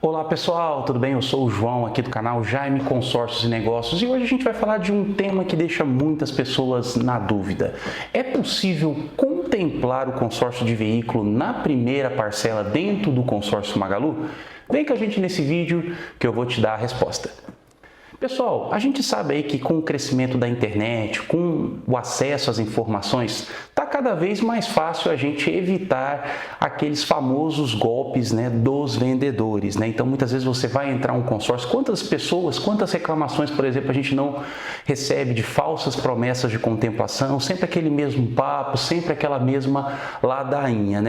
Olá pessoal, tudo bem? Eu sou o João aqui do canal Jaime Consórcios e Negócios e hoje a gente vai falar de um tema que deixa muitas pessoas na dúvida. É possível contemplar o consórcio de veículo na primeira parcela dentro do consórcio Magalu? Vem com a gente nesse vídeo que eu vou te dar a resposta. Pessoal, a gente sabe aí que com o crescimento da internet, com o acesso às informações, está cada vez mais fácil a gente evitar aqueles famosos golpes, dos vendedores, Então, muitas vezes você vai entrar em um consórcio, quantas reclamações, por exemplo, a gente não recebe de falsas promessas de contemplação, sempre aquele mesmo papo, sempre aquela mesma ladainha,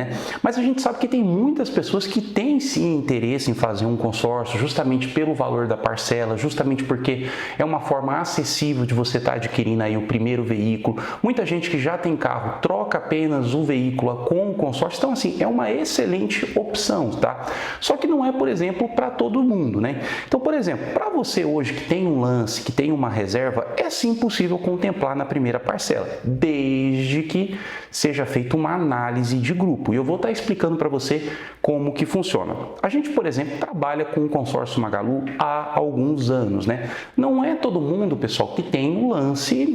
Mas a gente sabe que tem muitas pessoas que têm sim interesse em fazer um consórcio, justamente pelo valor da parcela, justamente porque é uma forma acessível de você estar adquirindo aí o primeiro veículo. Muita gente que já tem carro troca apenas o veículo com o consórcio. Então, assim, é uma excelente opção, tá? Só que não é, por exemplo, para todo mundo, Então, por exemplo, para você hoje que tem um lance, que tem uma reserva, é sim possível contemplar na primeira parcela, desde que seja feita uma análise de grupo. E eu vou estar explicando para você como que funciona. A gente, por exemplo, trabalha com o consórcio Magalu há alguns anos, Não é todo mundo, pessoal, que tem um lance,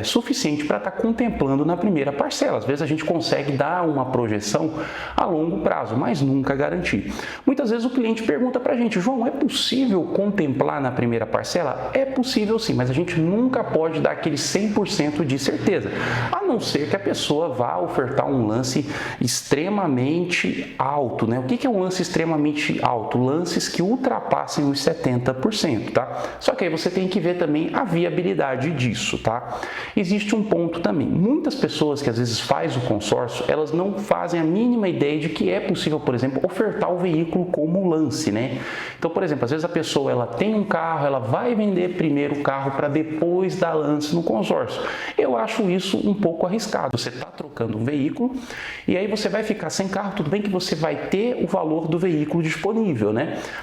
suficiente para estar contemplando na primeira parcela. Às vezes a gente consegue dar uma projeção a longo prazo, mas nunca garantir. Muitas vezes o cliente pergunta para a gente, João, é possível contemplar na primeira parcela? É possível sim, mas a gente nunca pode dar aquele 100% de certeza, a não ser que a pessoa vá ofertar um lance extremamente alto, O que é um lance extremamente alto? Lances que ultrapassem os 70%, tá? Só que aí você tem que ver também a viabilidade disso, tá? Existe um ponto também. Muitas pessoas que às vezes fazem o consórcio, elas não fazem a mínima ideia de que é possível, por exemplo, ofertar o veículo como lance, Então, por exemplo, às vezes a pessoa ela tem um carro, ela vai vender primeiro o carro para depois dar lance no consórcio. Eu acho isso um pouco arriscado. Você está trocando um veículo e aí você vai ficar sem carro, tudo bem que você vai ter o valor do veículo disponível,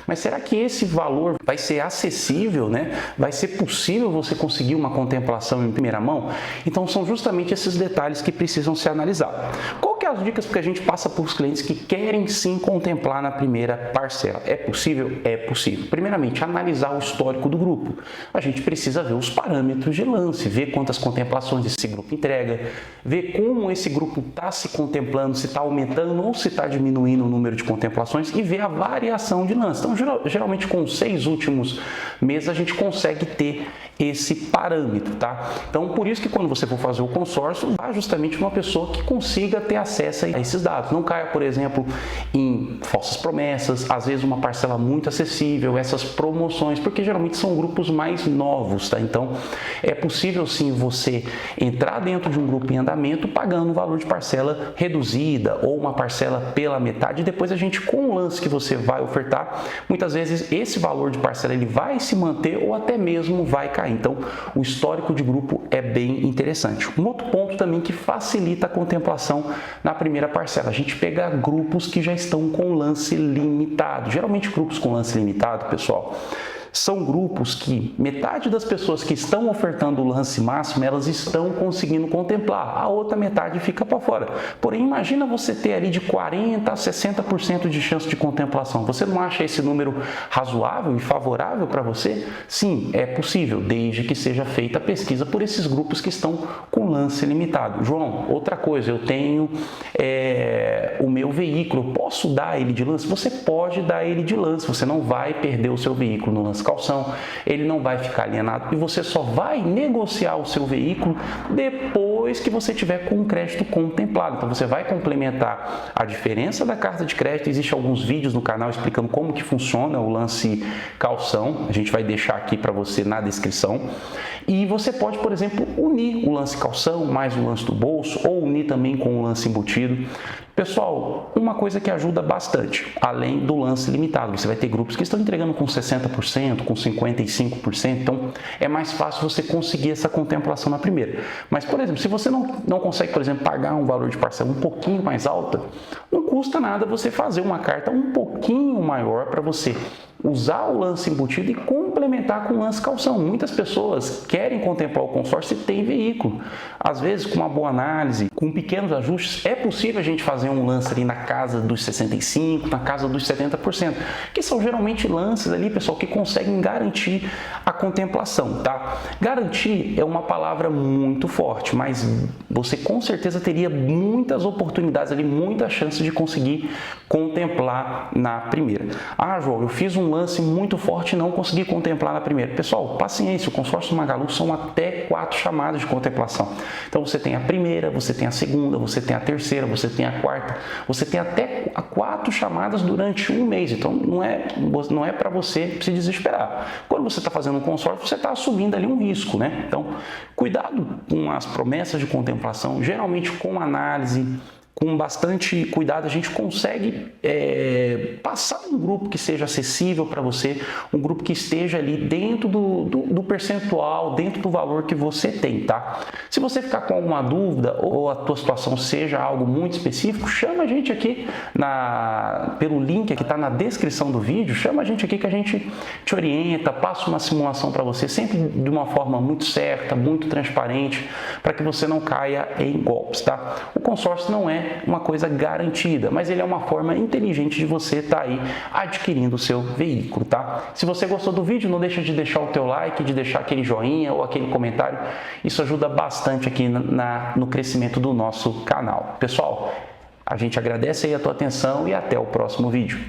Mas será que esse valor vai ser acessível, Vai ser possível você conseguir uma contemplação em primeira mão? Então, são justamente esses detalhes que precisam ser analisados. Qual que é as dicas que a gente passa para os clientes que querem sim contemplar na primeira parcela? É possível? É possível. Primeiramente, analisar o histórico do grupo. A gente precisa ver os parâmetros de lance, ver quantas contemplações esse grupo entrega, ver como esse grupo está se contemplando, se está aumentando ou se está diminuindo o número de contemplações e ver a variação de lance. Então, geralmente com os 6 últimos meses a gente consegue ter esse parâmetro, tá? Então, por isso que quando você for fazer o consórcio, vá justamente uma pessoa que consiga ter acesso a esses dados. Não caia, por exemplo, em falsas promessas, às vezes uma parcela muito acessível, essas promoções, porque geralmente são grupos mais novos, tá? Então, é possível sim você entrar dentro de um grupo em andamento pagando um valor de parcela reduzida ou uma parcela pela metade e depois a gente, com o lance que você vai ofertar, muitas vezes esse valor de parcela ele vai se manter ou até mesmo vai cair. Então, o histórico de grupo é bem interessante. Um outro ponto também que facilita a contemplação na primeira parcela, a gente pega grupos que já estão com lance limitado. Geralmente, grupos com lance limitado, pessoal, são grupos que metade das pessoas que estão ofertando o lance máximo, elas estão conseguindo contemplar, a outra metade fica para fora. Porém, imagina você ter ali de 40% a 60% de chance de contemplação. Você não acha esse número razoável e favorável para você? Sim, é possível, desde que seja feita a pesquisa por esses grupos que estão com lance limitado. João, outra coisa, eu tenho o meu veículo, eu posso dar ele de lance? Você pode dar ele de lance, você não vai perder o seu veículo no lance calção, ele não vai ficar alienado e você só vai negociar o seu veículo depois que você tiver com o crédito contemplado. Então, você vai complementar a diferença da carta de crédito. Existem alguns vídeos no canal explicando como que funciona o lance calção. A gente vai deixar aqui para você na descrição. E você pode, por exemplo, unir o lance calção mais o lance do bolso ou unir também com o lance embutido. Pessoal, uma coisa que ajuda bastante, além do lance limitado, você vai ter grupos que estão entregando com 60%, com 55%, então é mais fácil você conseguir essa contemplação na primeira. Mas, por exemplo, se você não consegue, por exemplo, pagar um valor de parcela um pouquinho mais alta, não custa nada você fazer uma carta um pouquinho maior para você usar o lance embutido e complementar com o lance calção. Muitas pessoas querem contemplar o consórcio e tem veículo. Às vezes, com uma boa análise, com pequenos ajustes, é possível a gente fazer um lance ali na casa dos 65%, na casa dos 70%, que são geralmente lances ali, pessoal, que conseguem garantir a contemplação, tá? Garantir é uma palavra muito forte, mas você com certeza teria muitas oportunidades ali, muitas chances de conseguir contemplar na primeira. Ah, João, eu fiz um lance muito forte e não consegui contemplar na primeira. Pessoal, paciência, o consórcio Magalu são até 4 chamadas de contemplação. Então você tem a primeira, você tem a segunda, você tem a terceira, você tem a quarta, você tem até 4 chamadas durante um mês. Então não é para você se desesperar. Quando você está fazendo um consórcio, você está assumindo ali um risco, né? Então, cuidado com as promessas de contemplação, geralmente com análise, com bastante cuidado, a gente consegue passar um grupo que seja acessível para você, um grupo que esteja ali dentro do percentual, dentro do valor que você tem, tá? Se você ficar com alguma dúvida ou a tua situação seja algo muito específico, chama a gente aqui pelo link que está na descrição do vídeo, chama a gente aqui que a gente te orienta, passa uma simulação para você, sempre de uma forma muito certa, muito transparente, para que você não caia em golpes, tá? O consórcio não é uma coisa garantida, mas ele é uma forma inteligente de você estar aí adquirindo o seu veículo, tá? Se você gostou do vídeo, não deixa de deixar o teu like, de deixar aquele joinha ou aquele comentário, isso ajuda bastante aqui no crescimento do nosso canal. Pessoal, a gente agradece aí a tua atenção e até o próximo vídeo.